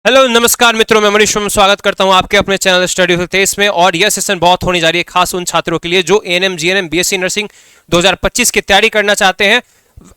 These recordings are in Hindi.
हेलो नमस्कार मित्रों, मैं मनीष शर्मा स्वागत करता हूं आपके अपने चैनल स्टडी विद हितेश में। और यह सेशन बहुत होने जा रही है खास उन छात्रों के लिए जो एएनएम जीएनएम बीएससी नर्सिंग 2025 की तैयारी करना चाहते हैं।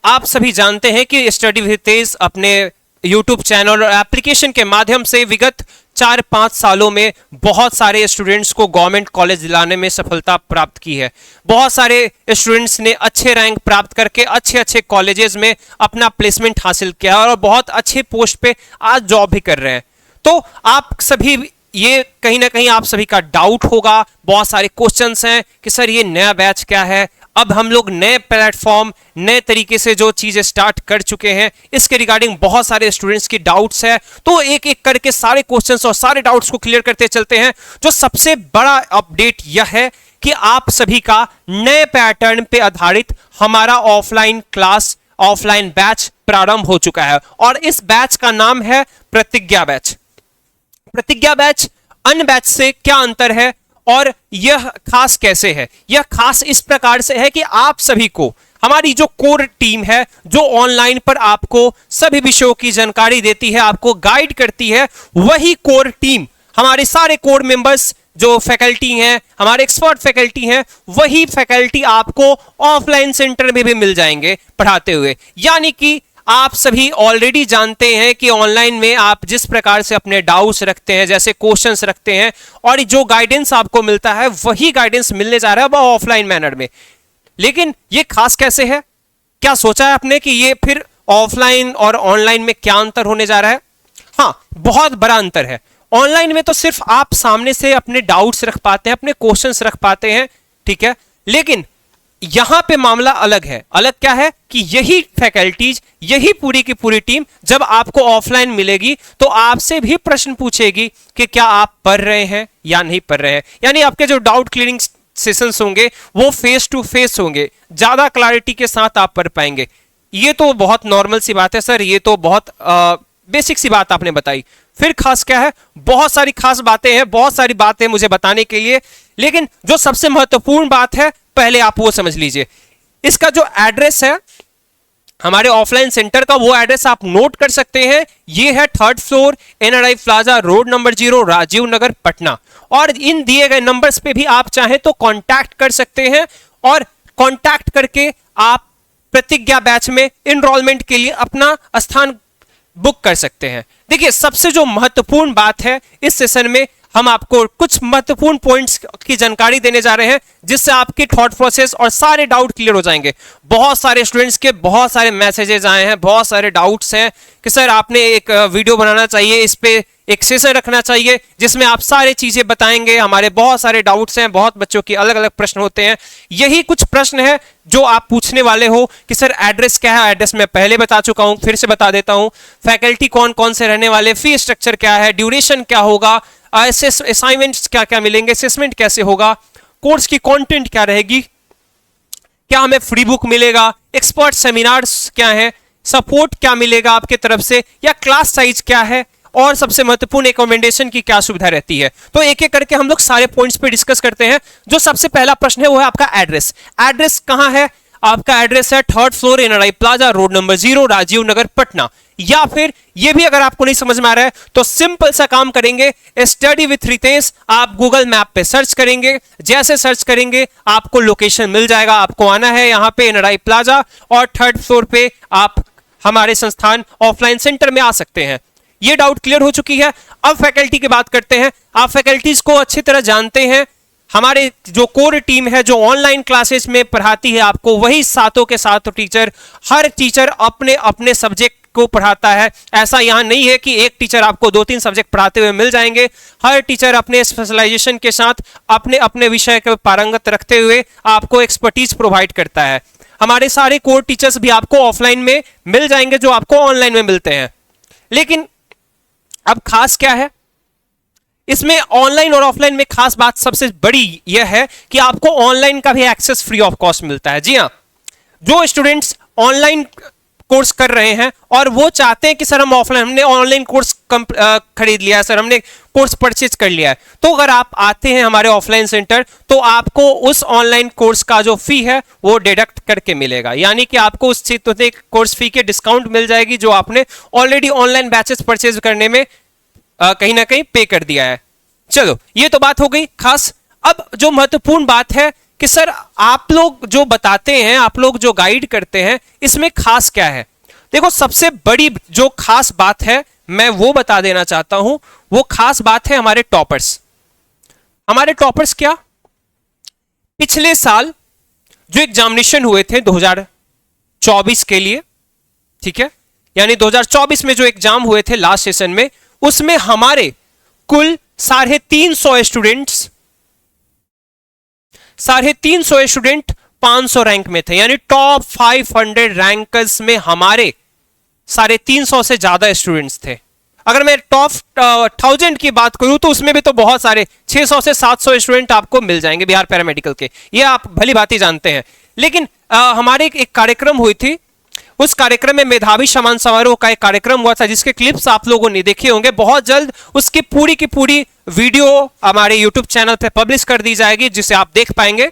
आप सभी जानते हैं कि स्टडी विद हितेश अपने यूट्यूब चैनल और एप्लीकेशन के माध्यम से विगत 4-5 सालों में बहुत सारे स्टूडेंट्स को गवर्नमेंट कॉलेज दिलाने में सफलता प्राप्त की है। बहुत सारे स्टूडेंट्स ने अच्छे रैंक प्राप्त करके अच्छे अच्छे कॉलेजेस में अपना प्लेसमेंट हासिल किया है और बहुत अच्छे पोस्ट पे आज जॉब भी कर रहे हैं। तो आप सभी ये कहीं ना कहीं आप सभी का डाउट होगा, बहुत सारे क्वेश्चंस हैं कि सर ये नया बैच क्या है, अब हम लोग नए प्लेटफॉर्म नए तरीके से जो चीजें स्टार्ट कर चुके हैं इसके रिगार्डिंग बहुत सारे स्टूडेंट्स की डाउट्स है। तो एक एक करके सारे क्वेश्चंस और सारे डाउट्स को क्लियर करते चलते हैं। जो सबसे बड़ा अपडेट यह है कि आप सभी का नए पैटर्न पे आधारित हमारा ऑफलाइन क्लास ऑफलाइन बैच प्रारंभ हो चुका है और इस बैच का नाम है प्रतिज्ञा बैच। प्रतिज्ञा बैच अन्य बैच से क्या अंतर है और यह खास कैसे है? यह खास इस प्रकार से है कि आप सभी को हमारी जो कोर टीम है जो ऑनलाइन पर आपको सभी विषयों की जानकारी देती है, आपको गाइड करती है, वही कोर टीम हमारे सारे कोर मेंबर्स जो फैकल्टी हैं, हमारे एक्सपर्ट फैकल्टी हैं, वही फैकल्टी आपको ऑफलाइन सेंटर में भी मिल जाएंगे पढ़ाते हुए। यानी कि आप सभी ऑलरेडी जानते हैं कि ऑनलाइन में आप जिस प्रकार से अपने डाउट्स रखते हैं, जैसे क्वेश्चंस रखते हैं और जो गाइडेंस आपको मिलता है वही गाइडेंस मिलने जा रहा है ऑफलाइन मैनर में। लेकिन ये खास कैसे है? क्या सोचा है आपने कि ये फिर ऑफलाइन और ऑनलाइन में क्या अंतर होने जा रहा है? हाँ, बहुत बड़ा अंतर है। ऑनलाइन में तो सिर्फ आप सामने से अपने डाउट्स रख पाते हैं, अपने क्वेश्चंस रख पाते हैं, ठीक है। लेकिन यहां पे मामला अलग है। अलग क्या है कि यही फैकल्टीज, यही पूरी की पूरी टीम जब आपको ऑफलाइन मिलेगी तो आपसे भी प्रश्न पूछेगी कि क्या आप पढ़ रहे हैं या नहीं पढ़ रहे हैं। यानी आपके जो डाउट क्लियरिंग सेशंस होंगे वो फेस टू फेस होंगे, ज्यादा क्लैरिटी के साथ आप पढ़ पाएंगे। ये तो बहुत नॉर्मल सी बात है सर, ये तो बहुत बेसिक सी बात आपने बताई। फिर खास क्या है? बहुत सारी खास बातें हैं, बहुत सारी बातें मुझे बताने के लिए, लेकिन जो सबसे महत्वपूर्ण बात है पहले आप वो समझ लीजिए। इसका जो एड्रेस है हमारे ऑफलाइन सेंटर का, वो एड्रेस आप नोट कर सकते हैं। ये है 3rd floor NRI plaza, road number 0, Rajiv Nagar, Patna. और इन दिए गए नंबर्स पे भी आप चाहें तो कांटेक्ट कर सकते हैं और कांटेक्ट करके आप प्रतिज्ञा बैच में एनरोलमेंट के लिए अपना स्थान बुक कर सकते हैं। देखिए, सबसे जो महत्वपूर्ण बात है इस सेशन में हम आपको कुछ महत्वपूर्ण पॉइंट्स की जानकारी देने जा रहे हैं जिससे आपके थॉट प्रोसेस और सारे डाउट क्लियर हो जाएंगे। बहुत सारे स्टूडेंट्स के बहुत सारे मैसेजेस आए हैं, बहुत सारे डाउट्स हैं कि सर आपने एक वीडियो बनाना चाहिए, इस पे एक सेशन रखना चाहिए जिसमें आप सारी चीजें बताएंगे। हमारे बहुत सारे डाउट्स हैं, बहुत बच्चों के अलग अलग प्रश्न होते हैं। यही कुछ प्रश्न है जो आप पूछने वाले हो कि सर एड्रेस क्या है। एड्रेस मैं पहले बता चुका हूं, फिर से बता देता हूं। फैकल्टी कौन कौन से रहने वाले, फी स्ट्रक्चर क्या है, ड्यूरेशन क्या होगा, असाइनमेंट्स क्या क्या मिलेंगे, असेसमेंट कैसे होगा, कोर्स की कंटेंट क्या रहेगी, क्या हमें फ्री बुक मिलेगा, एक्सपर्ट सेमिनार्स क्या है, सपोर्ट क्या मिलेगा आपके तरफ से, या क्लास साइज क्या है, और सबसे महत्वपूर्ण एकोमोडेशन की क्या सुविधा रहती है। तो एक एक करके हम लोग सारे पॉइंट्स पे डिस्कस करते हैं। जो सबसे पहला प्रश्न है वो है आपका एड्रेस। एड्रेस कहां है? आपका एड्रेस है 3rd floor NRI plaza, road number 0, Rajiv Nagar, Patna. या फिर ये भी अगर आपको नहीं समझ में आ रहा है तो सिंपल सा काम करेंगे, स्टडी विथ रितेश आप गूगल मैप पे सर्च करेंगे। जैसे सर्च करेंगे आपको लोकेशन मिल जाएगा, आपको आना है यहाँ पे एनआरआई प्लाजा और 3rd फ्लोर पे आप हमारे संस्थान ऑफलाइन सेंटर में आ सकते हैं। ये डाउट क्लियर हो चुकी है। अब फैकल्टी की बात करते हैं। आप फैकल्टीज को अच्छी तरह जानते हैं। हमारे जो कोर टीम है जो ऑनलाइन क्लासेस में पढ़ाती है आपको, वही सातों के साथ टीचर, हर टीचर अपने अपने सब्जेक्ट को पढ़ाता है। ऐसा यहां नहीं है कि एक टीचर आपको 2-3 सब्जेक्ट पढ़ाते हुए मिल जाएंगे। हर टीचर अपने स्पेशलाइजेशन के साथ अपने अपने विषय को पारंगत रखते हुए आपको एक्सपर्टीज प्रोवाइड करता है। हमारे सारे कोर टीचर्स भी आपको ऑफलाइन में मिल जाएंगे जो आपको ऑनलाइन में मिलते हैं। लेकिन अब खास क्या है इसमें? ऑनलाइन और ऑफलाइन में खास बात सबसे बड़ी यह है कि आपको ऑनलाइन का भी एक्सेस फ्री ऑफ कॉस्ट मिलता है। जी हाँ, जो स्टूडेंट्स ऑनलाइन कोर्स कर रहे हैं और वो चाहते हैं कि सर हम ऑफलाइन, हमने ऑनलाइन कोर्स खरीद लिया है सर, हमने कोर्स परचेज कर लिया है, तो अगर आप आते हैं हमारे ऑफलाइन सेंटर तो आपको उस ऑनलाइन कोर्स का जो फी है वो डिडक्ट करके मिलेगा। यानी कि आपको उस कोर्स फी के डिस्काउंट मिल जाएगी जो आपने ऑलरेडी ऑनलाइन बैचेस परचेज करने में कहीं ना कहीं पे कर दिया है। चलो ये तो बात हो गई खास। अब जो महत्वपूर्ण बात है कि सर आप लोग जो बताते हैं, आप लोग जो गाइड करते हैं, इसमें खास क्या है? देखो सबसे बड़ी जो खास बात है मैं वो बता देना चाहता हूं। वो खास बात है हमारे टॉपर्स। हमारे टॉपर्स क्या, पिछले साल जो एग्जामिनेशन हुए थे 2024 के लिए, ठीक है, यानी 2024 में जो एग्जाम हुए थे लास्ट सेशन में, उसमें हमारे कुल 350 स्टूडेंट्स 350 स्टूडेंट 500 रैंक में थे, यानी टॉप 500 रैंकर्स में हमारे 350 से ज्यादा स्टूडेंट्स थे। अगर मैं टॉप 1000 की बात करूं तो उसमें भी तो बहुत सारे 600 से 700 स्टूडेंट आपको मिल जाएंगे बिहार पैरामेडिकल के, ये आप भली भांति जानते हैं। लेकिन हमारे एक कार्यक्रम हुई थी, उस कार्यक्रम में मेधावी सम्मान समारोह का एक कार्यक्रम हुआ था जिसके क्लिप्स आप लोगों ने देखे होंगे। बहुत जल्द उसकी पूरी की पूरी वीडियो हमारे यूट्यूब चैनल पे पब्लिश कर दी जाएगी जिसे आप देख पाएंगे।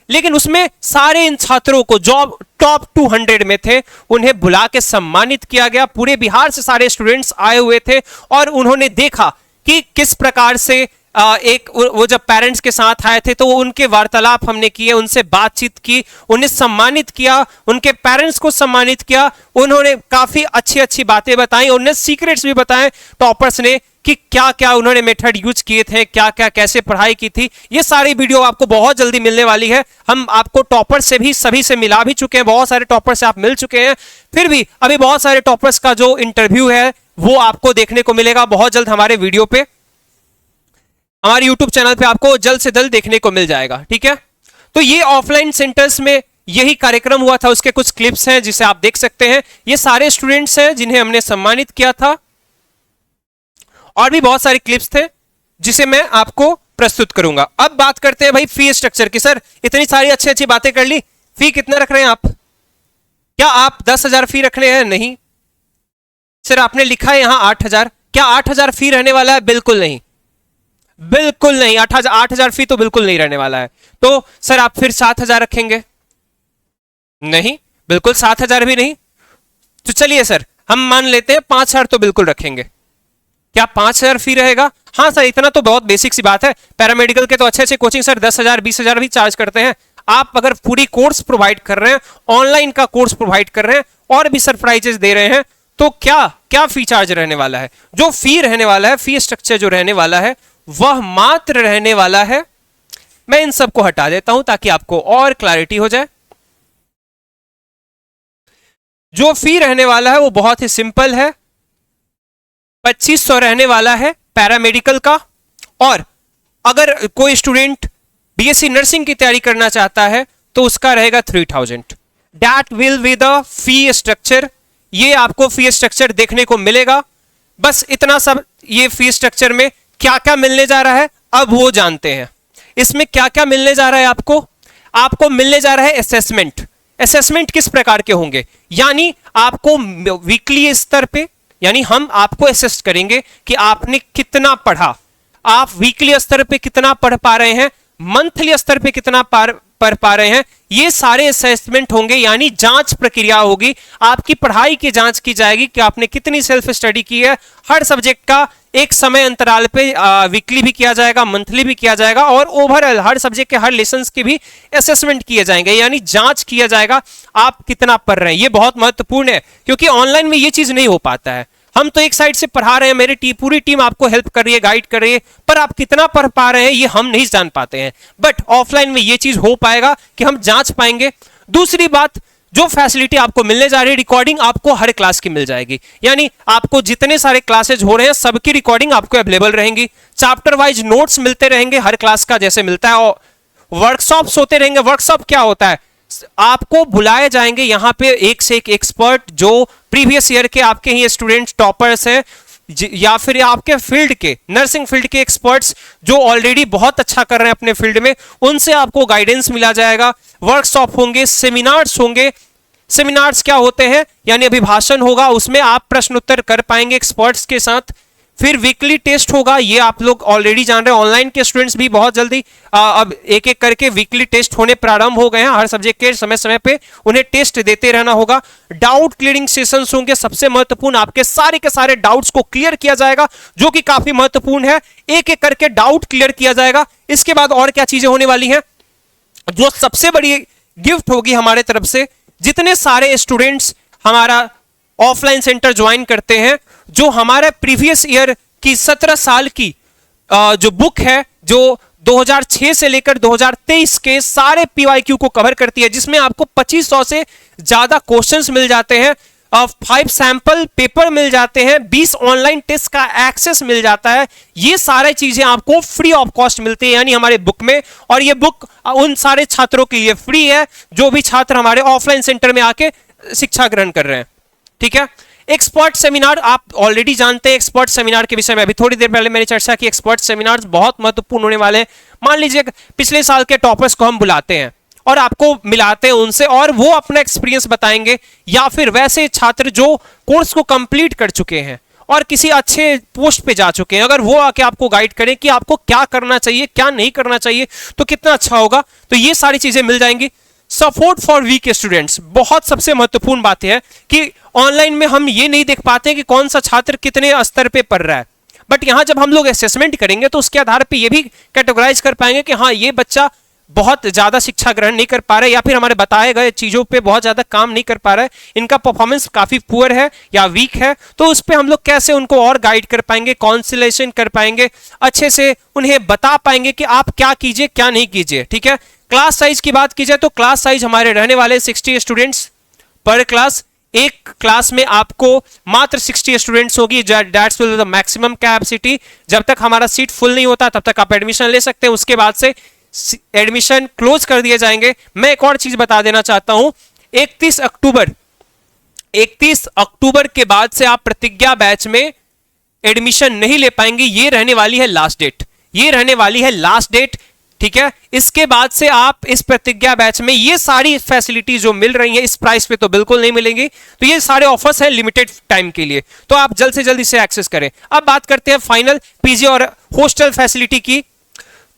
लेकिन उसमें सारे इन छात्रों को जो टॉप 200 में थे उन्हें बुला के सम्मानित किया गया। पूरे बिहार से सारे स्टूडेंट्स आए हुए थे और उन्होंने देखा कि किस प्रकार से एक वो जब पेरेंट्स के साथ आए थे तो उनके वार्तालाप हमने किए, उनसे बातचीत की, उन्हें सम्मानित किया, उनके पेरेंट्स को सम्मानित किया। उन्होंने काफी अच्छी अच्छी बातें बताई, उन्हें सीक्रेट्स भी बताए टॉपर्स ने कि क्या क्या उन्होंने मेथड यूज किए थे, क्या क्या कैसे पढ़ाई की थी। ये सारी वीडियो आपको बहुत जल्दी मिलने वाली है। हम आपको टॉपर से भी सभी से मिला भी चुके हैं, बहुत सारे टॉपर से आप मिल चुके हैं। फिर भी अभी बहुत सारे टॉपर्स का जो इंटरव्यू है वो आपको देखने को मिलेगा बहुत जल्द हमारे वीडियो पे, हमारे यूट्यूब चैनल पे आपको जल्द से जल्द देखने को मिल जाएगा, ठीक है। तो ये ऑफलाइन सेंटर्स में यही कार्यक्रम हुआ था, उसके कुछ क्लिप्स हैं जिसे आप देख सकते हैं। ये सारे स्टूडेंट्स हैं जिन्हें हमने सम्मानित किया था, और भी बहुत सारे क्लिप्स थे जिसे मैं आपको प्रस्तुत करूंगा। अब बात करते हैं भाई फी स्ट्रक्चर की। सर इतनी सारी अच्छी अच्छी बातें कर ली, फी कितना रख रहे हैं आप? क्या आप 10,000 फी रख रहे हैं? नहीं सर, आपने लिखा है यहां 8,000। क्या 8,000 फी रहने वाला है? बिल्कुल नहीं, बिल्कुल नहीं। 8,000 फी तो बिल्कुल नहीं रहने वाला है। तो सर आप फिर 7,000 रखेंगे? नहीं, बिल्कुल 7,000 भी नहीं। तो चलिए सर हम मान लेते हैं 5,000 तो बिल्कुल रखेंगे। क्या 5,000 फी रहेगा? हाँ सर, इतना तो बहुत बेसिक सी बात है। पैरामेडिकल के तो अच्छे अच्छे कोचिंग सर 10,000 20,000 भी चार्ज करते हैं। आप अगर पूरी कोर्स प्रोवाइड कर रहे हैं, ऑनलाइन का कोर्स प्रोवाइड कर रहे हैं और भी सरप्राइजेस दे रहे हैं, तो क्या क्या फी चार्ज रहने वाला है? जो फी रहने वाला है, फी स्ट्रक्चर जो रहने वाला है वह मात्र रहने वाला है, मैं इन सबको हटा देता हूं ताकि आपको और क्लैरिटी हो जाए। जो फी रहने वाला है वो बहुत ही सिंपल है, 2500 रहने वाला है पैरामेडिकल का। और अगर कोई स्टूडेंट बीएससी नर्सिंग की तैयारी करना चाहता है तो उसका रहेगा 3000। That will be the fee structure. ये आपको फी स्ट्रक्चर देखने को मिलेगा। बस इतना सब। ये फी स्ट्रक्चर में क्या क्या मिलने जा रहा है अब वो जानते हैं। इसमें क्या क्या मिलने जा रहा है आपको मिलने जा रहा है असेसमेंट। असेसमेंट किस प्रकार के होंगे? यानी आपको वीकली स्तर पे, यानी हम आपको असेस करेंगे कि आपने कितना पढ़ा, आप वीकली स्तर पे कितना पढ़ पा रहे हैं, मंथली स्तर पे कितना पढ़ पा रहे हैं। ये सारे असेसमेंट होंगे, यानी जांच प्रक्रिया होगी। आपकी पढ़ाई की जांच की जाएगी कि आपने कितनी सेल्फ स्टडी की है। हर सब्जेक्ट का एक समय अंतराल पे वीकली भी किया जाएगा, मंथली भी किया जाएगा, और ओवरऑल हर सब्जेक्ट के हर लेसन्स के भी असेसमेंट किए जाएंगे, यानी जांच किया जाएगा आप कितना पढ़ रहे हैं। ये बहुत महत्वपूर्ण है क्योंकि ऑनलाइन में ये चीज नहीं हो पाता है। हम तो एक साइड से पढ़ा रहे हैं, मेरी पूरी टीम आपको हेल्प कर रही है, गाइड कर रही है, पर आप कितना पढ़ पा रहे हैं ये हम नहीं जान पाते हैं। बट ऑफलाइन में ये चीज हो पाएगा कि हम जांच पाएंगे। दूसरी बात, जो फैसिलिटी आपको मिलने जा रही है, रिकॉर्डिंग आपको हर क्लास की मिल जाएगी। यानी आपको जितने सारे क्लासेज हो रहे हैं सबकी रिकॉर्डिंग आपको अवेलेबल रहेंगी। चैप्टर वाइज नोट्स मिलते रहेंगे हर क्लास का जैसे मिलता है, और वर्कशॉप्स होते रहेंगे। वर्कशॉप क्या होता है? आपको बुलाए जाएंगे यहां पे एक से एक एक्सपर्ट जो प्रीवियस ईयर के आपके ही स्टूडेंट टॉपर्स हैं, या फिर आपके फील्ड के, नर्सिंग फील्ड के एक्सपर्ट्स जो ऑलरेडी बहुत अच्छा कर रहे हैं अपने फील्ड में, उनसे आपको गाइडेंस मिला जाएगा। वर्कशॉप होंगे, सेमिनार्स होंगे। सेमिनार्स क्या होते हैं? यानी अभिभाषण होगा, उसमें आप प्रश्न उत्तर कर पाएंगे एक्सपर्ट्स के साथ। फिर वीकली टेस्ट होगा, ये आप लोग ऑलरेडी जान रहे हैं। ऑनलाइन के स्टूडेंट्स भी बहुत जल्दी अब एक एक करके वीकली टेस्ट होने प्रारंभ हो गए हैं। हर सब्जेक्ट के समय समय पे उन्हें टेस्ट देते रहना होगा। डाउट क्लियरिंग सेशंस होंगे, सबसे महत्वपूर्ण, आपके सारे के सारे डाउट्स को क्लियर किया जाएगा, जो कि काफी महत्वपूर्ण है। एक एक करके डाउट क्लियर किया जाएगा। इसके बाद और क्या चीजें होने वाली हैं, जो सबसे बड़ी गिफ्ट होगी हमारे तरफ से, जितने सारे स्टूडेंट्स हमारा ऑफलाइन सेंटर ज्वाइन करते हैं, जो हमारे प्रीवियस ईयर की 17 साल की जो बुक है, जो 2006 से लेकर 2023 के सारे पीवाईक्यू को कवर करती है, जिसमें आपको 2500 से ज्यादा क्वेश्चंस मिल जाते हैं, 5 सैंपल पेपर मिल जाते हैं, 20 ऑनलाइन टेस्ट का एक्सेस मिल जाता है। ये सारी चीजें आपको फ्री ऑफ कॉस्ट मिलती है, यानी हमारे बुक में। और ये बुक उन सारे छात्रों के लिए फ्री है जो भी छात्र हमारे ऑफलाइन सेंटर में आके शिक्षा ग्रहण कर रहे हैं। ठीक है। एक्सपर्ट सेमिनार आप ऑलरेडी जानते हैं। एक्सपर्ट सेमिनार के विषय में अभी थोड़ी देर पहले मैंने चर्चा की। एक्सपर्ट सेमिनार बहुत महत्वपूर्ण होने वाले हैं। मान लीजिए पिछले साल के टॉपर्स को हम बुलाते हैं और आपको मिलाते हैं उनसे, और वो अपना एक्सपीरियंस बताएंगे, या फिर वैसे छात्र जो कोर्स को कंप्लीट कर चुके हैं और किसी अच्छे पोस्ट पे जा चुके हैं, अगर वो आके आपको गाइड करें कि आपको क्या करना चाहिए, क्या नहीं करना चाहिए, तो कितना अच्छा होगा। तो ये सारी चीजें मिल जाएंगी। सपोर्ट फॉर वीक स्टूडेंट्स, बहुत सबसे महत्वपूर्ण बात है कि ऑनलाइन में हम ये नहीं देख पाते कि कौन सा छात्र कितने स्तर पे पढ़ रहा है, बट यहां जब हम लोग असेसमेंट करेंगे तो उसके आधार पे ये भी कैटेगराइज कर पाएंगे कि हाँ, ये बच्चा बहुत ज्यादा शिक्षा ग्रहण नहीं कर पा रहा है, या फिर हमारे बताए गए चीजों पे बहुत ज्यादा काम नहीं कर पा रहा है, इनका परफॉर्मेंस काफी पुअर है या वीक है। तो उस पर हम लोग कैसे उनको और गाइड कर पाएंगे, काउंसलेशन कर पाएंगे, अच्छे से उन्हें बता पाएंगे कि आप क्या कीजिए क्या नहीं कीजिए। ठीक है। क्लास साइज की बात की जाए तो क्लास साइज हमारे रहने वाले 60 स्टूडेंट्स पर क्लास। एक क्लास में आपको मात्र 60 स्टूडेंट्स होगी, that's will the maximum capacity. जब तक हमारा सीट फुल नहीं होता तब तक आप एडमिशन ले सकते हैं, उसके बाद से एडमिशन क्लोज कर दिए जाएंगे। मैं एक और चीज बता देना चाहता हूं, 31 अक्टूबर के बाद से आप प्रतिज्ञा बैच में एडमिशन नहीं ले पाएंगे। ये रहने वाली है लास्ट डेट, ये रहने वाली है लास्ट डेट। ठीक है। इसके बाद से आप इस प्रतिज्ञा बैच में ये सारी फैसिलिटी जो मिल रही है इस प्राइस पे तो बिल्कुल नहीं मिलेंगी। तो ये सारे ऑफर्स हैं लिमिटेड टाइम के लिए, तो आप जल्द से जल्द इसे एक्सेस करें। अब बात करते हैं फाइनल पीजी और हॉस्टल फैसिलिटी की।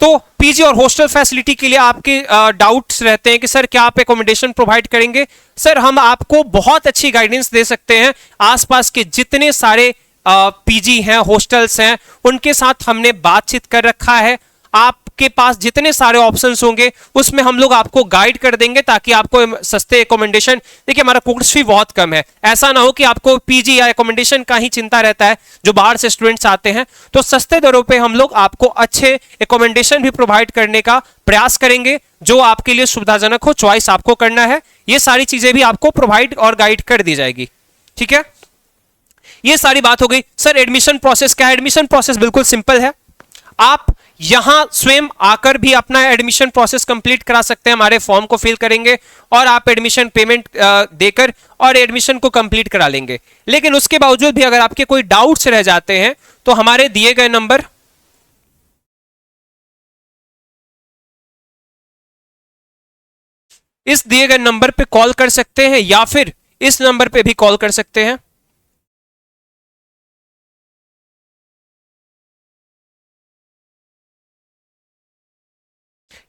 तो पीजी और हॉस्टल फैसिलिटी के लिए आपके डाउट्स रहते हैं कि सर क्या आप एकोमोडेशन प्रोवाइड करेंगे। सर हम आपको बहुत अच्छी गाइडेंस दे सकते हैं। आसपास के जितने सारे पीजी हैं, हॉस्टल्स हैं, उनके साथ हमने बातचीत कर रखा है। आपके पास जितने सारे ऑप्शंस होंगे उसमें हम लोग आपको गाइड कर देंगे, ताकि आपको सस्ते एकोमोडेशन, देखिए हमारा कोर्स फी बहुत कम है, ऐसा ना हो कि आपको पीजी या एकोमोडेशन का ही चिंता रहता है जो बाहर से स्टूडेंट्स आते हैं। तो सस्ते दरों पे हम लोग आपको अच्छे एकोमोडेशन भी प्रोवाइड करने का प्रयास करेंगे, जो आपके लिए सुविधाजनक हो। चॉइस आपको करना है, ये सारी चीजें भी आपको प्रोवाइड और गाइड कर दी जाएगी। ठीक है। ये सारी बात हो गई। सर एडमिशन प्रोसेस क्या है? एडमिशन प्रोसेस बिल्कुल सिंपल है। आप यहां स्वयं आकर भी अपना एडमिशन प्रोसेस कंप्लीट करा सकते हैं। हमारे फॉर्म को फिल करेंगे और आप एडमिशन पेमेंट देकर और एडमिशन को कंप्लीट करा लेंगे। लेकिन उसके बावजूद भी अगर आपके कोई डाउट्स रह जाते हैं तो हमारे दिए गए नंबर इस दिए गए नंबर पे कॉल कर सकते हैं, या फिर इस नंबर पे भी कॉल कर सकते हैं।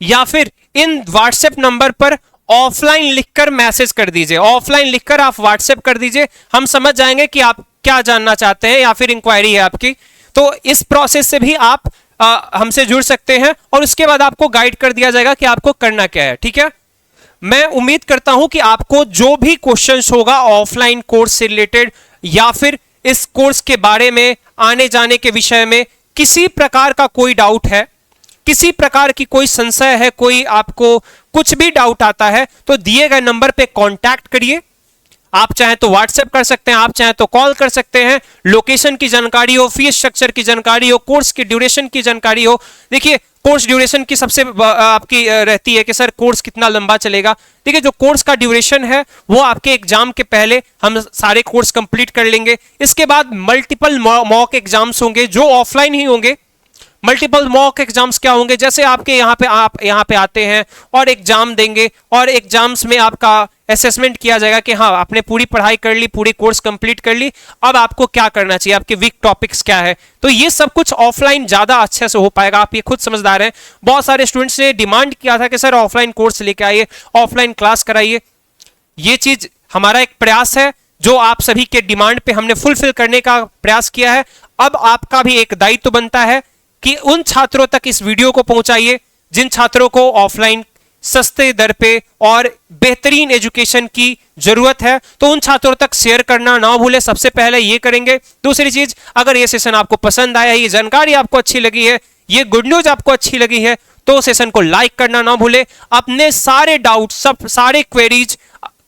या फिर इन व्हाट्सएप नंबर पर ऑफलाइन लिखकर मैसेज कर दीजिए। ऑफलाइन लिखकर आप व्हाट्सएप कर दीजिए, हम समझ जाएंगे कि आप क्या जानना चाहते हैं या फिर इंक्वायरी है आपकी। तो इस प्रोसेस से भी आप हमसे जुड़ सकते हैं और उसके बाद आपको गाइड कर दिया जाएगा कि आपको करना क्या है। ठीक है। मैं उम्मीद करता हूं कि आपको जो भी क्वेश्चंस होगा ऑफलाइन कोर्स से रिलेटेड या फिर इस कोर्स के बारे में, आने जाने के विषय में किसी प्रकार का कोई डाउट है, किसी प्रकार की कोई संशय है, कोई आपको कुछ भी डाउट आता है, तो दिए गए नंबर पे कांटेक्ट करिए। आप चाहें तो व्हाट्सएप कर सकते हैं, आप चाहें तो कॉल कर सकते हैं। लोकेशन की जानकारी हो, फीस स्ट्रक्चर की जानकारी हो, कोर्स की ड्यूरेशन की जानकारी हो। देखिए कोर्स ड्यूरेशन की सबसे आपकी रहती है कि सर कोर्स कितना लंबा चलेगा। देखिए जो कोर्स का ड्यूरेशन है वो आपके एग्जाम के पहले हम सारे कोर्स कंप्लीट कर लेंगे। इसके बाद मल्टीपल मॉक एग्जाम्स होंगे जो ऑफलाइन ही होंगे। मल्टीपल मॉक एग्जाम्स क्या होंगे, जैसे आपके यहाँ पे आप यहाँ पे आते हैं और एग्जाम देंगे और एग्जाम्स में आपका असेसमेंट किया जाएगा कि हाँ आपने पूरी पढ़ाई कर ली, पूरी कोर्स कंप्लीट कर ली, अब आपको क्या करना चाहिए, आपके वीक टॉपिक्स क्या है। तो ये सब कुछ ऑफलाइन ज्यादा अच्छे से हो पाएगा, आप ये खुद समझदार हैं। बहुत सारे स्टूडेंट्स ने डिमांड किया था कि सर ऑफलाइन कोर्स लेके आइए, ऑफलाइन क्लास कराइए। ये चीज हमारा एक प्रयास है जो आप सभी के डिमांड पे हमने फुलफिल करने का प्रयास किया है। अब आपका भी एक दायित्व बनता है कि उन छात्रों तक इस वीडियो को पहुंचाइए जिन छात्रों को ऑफलाइन सस्ते दर पे और बेहतरीन एजुकेशन की जरूरत है। तो उन छात्रों तक शेयर करना ना भूले, सबसे पहले ये करेंगे। दूसरी चीज, अगर ये सेशन आपको पसंद आया, ये जानकारी आपको अच्छी लगी है, ये गुड न्यूज आपको अच्छी लगी है, तो सेशन को लाइक करना ना भूले। अपने सारे डाउट, सब सारे क्वेरीज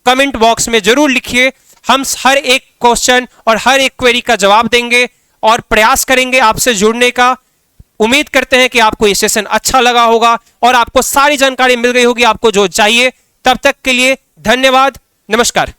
कमेंट बॉक्स में जरूर लिखिए। हम हर एक क्वेश्चन और हर एक क्वेरी का जवाब देंगे और प्रयास करेंगे आपसे जुड़ने का। उम्मीद करते हैं कि आपको ये सेशन अच्छा लगा होगा और आपको सारी जानकारी मिल गई होगी आपको जो चाहिए। तब तक के लिए धन्यवाद, नमस्कार।